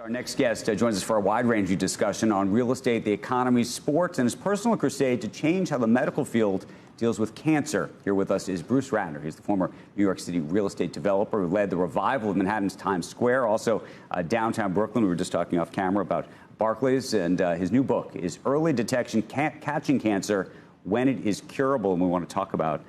Our next guest joins us for a wide-ranging discussion on real estate, the economy, sports, and his personal crusade to change how the medical field deals with cancer. Here with us is Bruce Ratner. He's the former New York City real estate developer who led the revival of Manhattan's Times Square, also downtown Brooklyn. We were just talking off camera about Barclays, and his new book is Early Detection, Catching Cancer When It Is Curable, and we want to talk about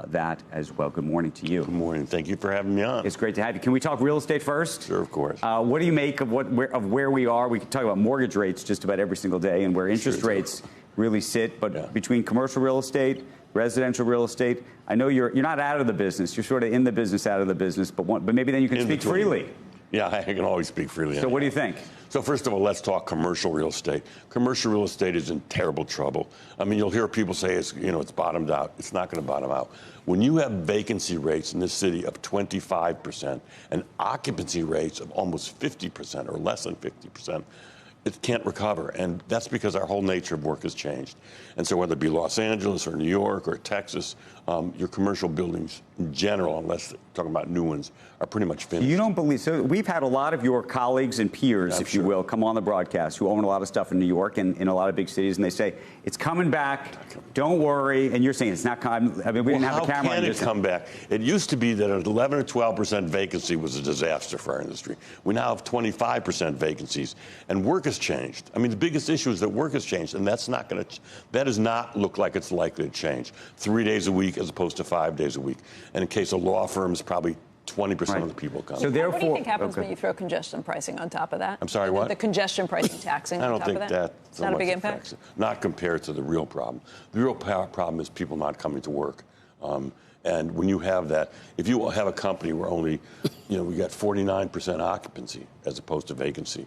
that as well. Good morning to you. Good morning. Thank you for having me on. It's great to have you. Can we talk real estate first? Sure, of course. What do you make of where we are? We can talk about mortgage rates just about every single day and where interest rates really sit. But between commercial real estate, residential real estate, I know you're not out of the business. You're sort of in the business, out of the business. But maybe then you can speak freely. Yeah, I can always speak freely. So what do you think? So first of all, let's talk commercial real estate. Commercial real estate is in terrible trouble. I mean, you'll hear people say it's bottomed out. It's not going to bottom out. When you have vacancy rates in this city of 25% and occupancy rates of almost 50% or less than 50%, it can't recover. And that's because our whole nature of work has changed. And so whether it be Los Angeles or New York or Texas, your commercial buildings in general, unless talking about new ones, are pretty much finished. You don't believe so? We've had a lot of your colleagues and peers, if you will, come on the broadcast who own a lot of stuff in New York and in a lot of big cities, and they say it's coming back. Don't worry. And you're saying it's not coming. I mean, we didn't have a camera. How can it come back? It used to be that an 11 or 12% vacancy was a disaster for our industry. We now have 25% vacancies, and work has changed. I mean, the biggest issue is that work has changed, and that does not look like it's likely to change. 3 days a week as opposed to 5 days a week. And in case of law firms, probably 20% of the people come. So therefore, what do you think happens when you throw congestion pricing on top of that? I'm sorry, what? The congestion pricing taxing on top of that? I don't think that's not a big impact? Not compared to the real problem. The real problem is people not coming to work. And when you have that, if you have a company where only, we got 49% occupancy as opposed to vacancy,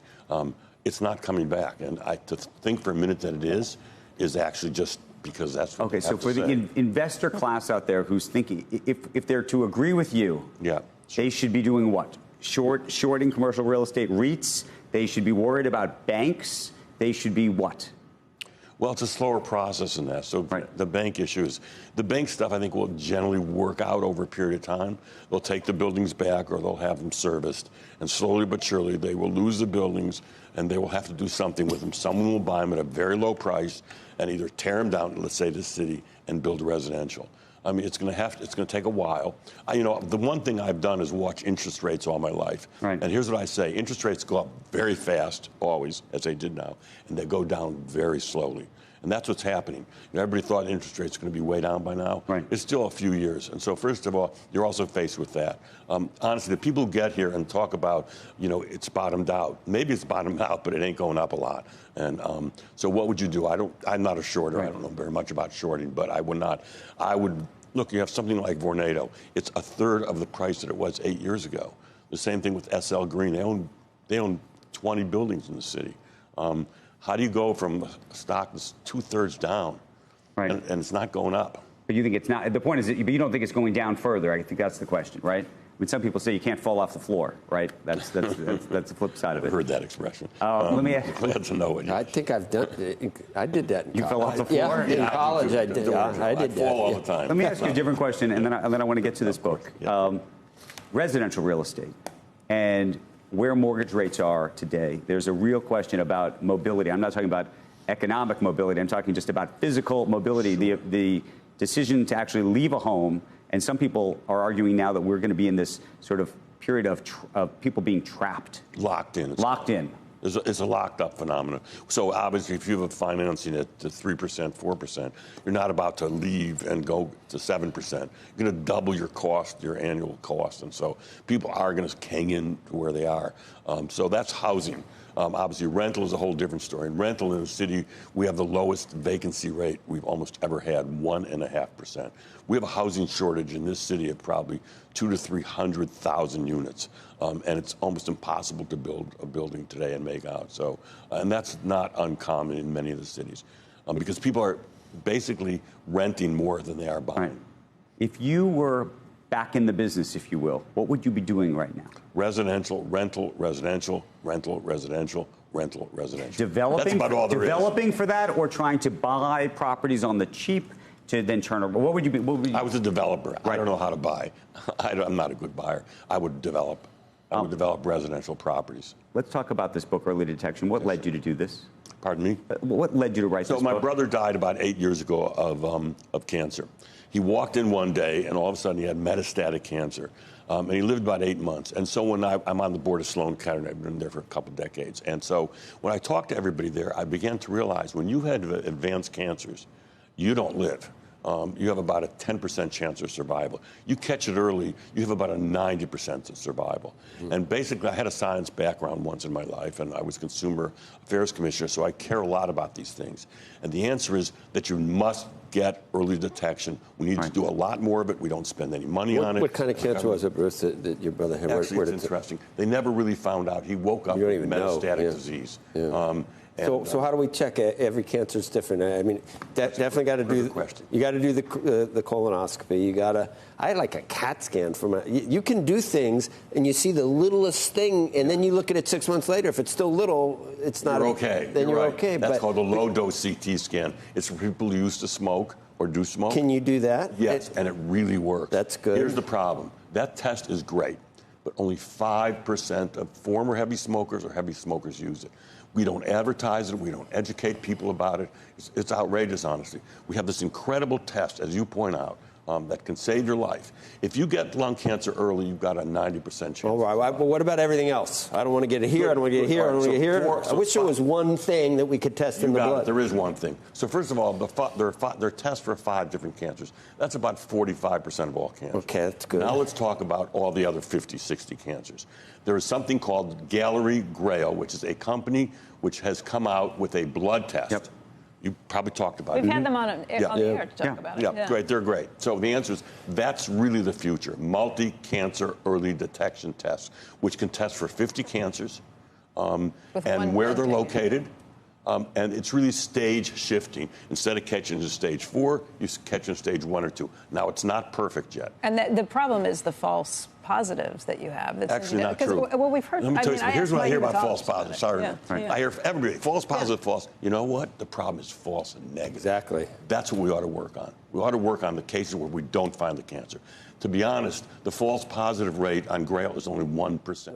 it's not coming back. And to think for a minute that it is actually just because that's what okay, so for the investor class out there who's thinking, if they're to agree with you, they should be doing what? Shorting commercial real estate REITs? They should be worried about banks? They should be what? Well, it's a slower process than that. So the bank issues, the bank stuff, I think, will generally work out over a period of time. They'll take the buildings back or they'll have them serviced. And slowly but surely, they will lose the buildings and they will have to do something with them. Someone will buy them at a very low price and either tear them down, let's say this city, and build residential. I mean, it's going to take a while. The one thing I've done is watch interest rates all my life. And here's what I say. Interest rates go up very fast, always, as they did now, and they go down very slowly. And that's what's happening. Everybody thought interest rates are going to be way down by now. It's still a few years. And so, first of all, you're also faced with that. Honestly, the people who get here and talk about, it's bottomed out. Maybe it's bottomed out, but it ain't going up a lot. And so what would you do? I'm not a shorter. I don't know very much about shorting, but I would, look, you have something like Vornado. It's a third of the price that it was 8 years ago. The same thing with SL Green. They own 20 buildings in the city. How do you go from a stock that's 2/3 down, and it's not going up? But you think it's not. The point is that you don't think it's going down further. I think that's the question, right? When some people say you can't fall off the floor, right? That's the flip side of it. I've heard that expression. Let me ask. That's a no. I think I've done. I did that. You fell off the floor? Yeah, in college I did. I did that. Fall all the time. Let me ask you a different question, and then I want to get to this book. Residential real estate and where mortgage rates are today. There's a real question about mobility. I'm not talking about economic mobility. I'm talking just about physical mobility, the decision to actually leave a home. And some people are arguing now that we're going to be in this sort of period of people being trapped. Locked in. Locked in. It's a locked up phenomenon. So obviously, if you have a financing at 3%, 4%, you're not about to leave and go to 7%. You're going to double your cost, your annual cost. And so people are going to hang in to where they are. So that's housing. Obviously, rental is a whole different story. In rental in the city, we have the lowest vacancy rate we've almost ever had, 1.5%. We have a housing shortage in this city of probably 200,000 to 300,000 units, and it's almost impossible to build a building today and make out. So, and that's not uncommon in many of the cities, because people are basically renting more than they are buying. If you were back in the business, if you will, what would you be doing right now? Residential, rental, residential, rental, residential, rental, residential. Developing, that's about all there is. Developing for that, or trying to buy properties on the cheap to then turn over? What would you be? I was a developer. I don't know how to buy. I'm not a good buyer. I would develop. I would develop residential properties. Let's talk about this book, Early Detection. What led you to do this? Pardon me? What led you to write this book? So my brother died about 8 years ago of cancer. He walked in one day, and all of a sudden he had metastatic cancer. And he lived about 8 months. And so when I'm on the board of Sloan Kettering, I've been there for a couple decades. And so when I talked to everybody there, I began to realize when you had advanced cancers, you don't live. You have about a 10% chance of survival. You catch it early, you have about a 90% of survival. And basically, I had a science background once in my life, and I was Consumer Affairs Commissioner, so I care a lot about these things. And the answer is that you must get early detection. We need to do a lot more of it. We don't spend any money on it. What kind of cancer was it, Bruce, that your brother had? Actually, it's interesting. They never really found out. He woke up with metastatic disease. So how do we check? Every cancer is different. I mean, definitely got to do. You got to do the colonoscopy. You got to. I like a CAT scan from you can do things, and you see the littlest thing, and then you look at it 6 months later. If it's still little, it's not. You're okay. Then you're right. okay. That's called a low-dose CT scan. It's for people who used to smoke or do smoke. Can you do that? Yes, and it really works. That's good. Here's the problem. That test is great, but only 5% of former heavy smokers or heavy smokers use it. We don't advertise it. We don't educate people about it. It's outrageous, honestly. We have this incredible test, as you point out, that can save your life. If you get lung cancer early, you've got a 90% chance. All right, but what about everything else? I don't want to get it here. I don't want to get it here. I don't want to get here. I wish there was one thing that we could test in the blood. There is one thing. So first of all, there are tests for 5 different cancers. That's about 45% of all cancers. Okay, that's good. Now let's talk about all the other 50, 60 cancers. There is something called Gallery Grail, which is a company which has come out with a blood test. Yep. You probably talked about it. We've had them on the air to talk about it. Yeah, great. They're great. So the answer is that's really the future. Multi-cancer early detection tests, which can test for 50 cancers and where they're located. And it's really stage shifting. Instead of catching in stage 4, you catch in stage 1 or 2. Now, it's not perfect yet. And the problem is the false positives that you have. That's actually not true. Well, we've heard. Let me tell you something. Here's what I hear about false positives. Sorry. I hear everybody, false positive, false. You know what? The problem is false and negative. Exactly. That's what we ought to work on. We ought to work on the cases where we don't find the cancer. To be honest, the false positive rate on Grail is only 1%.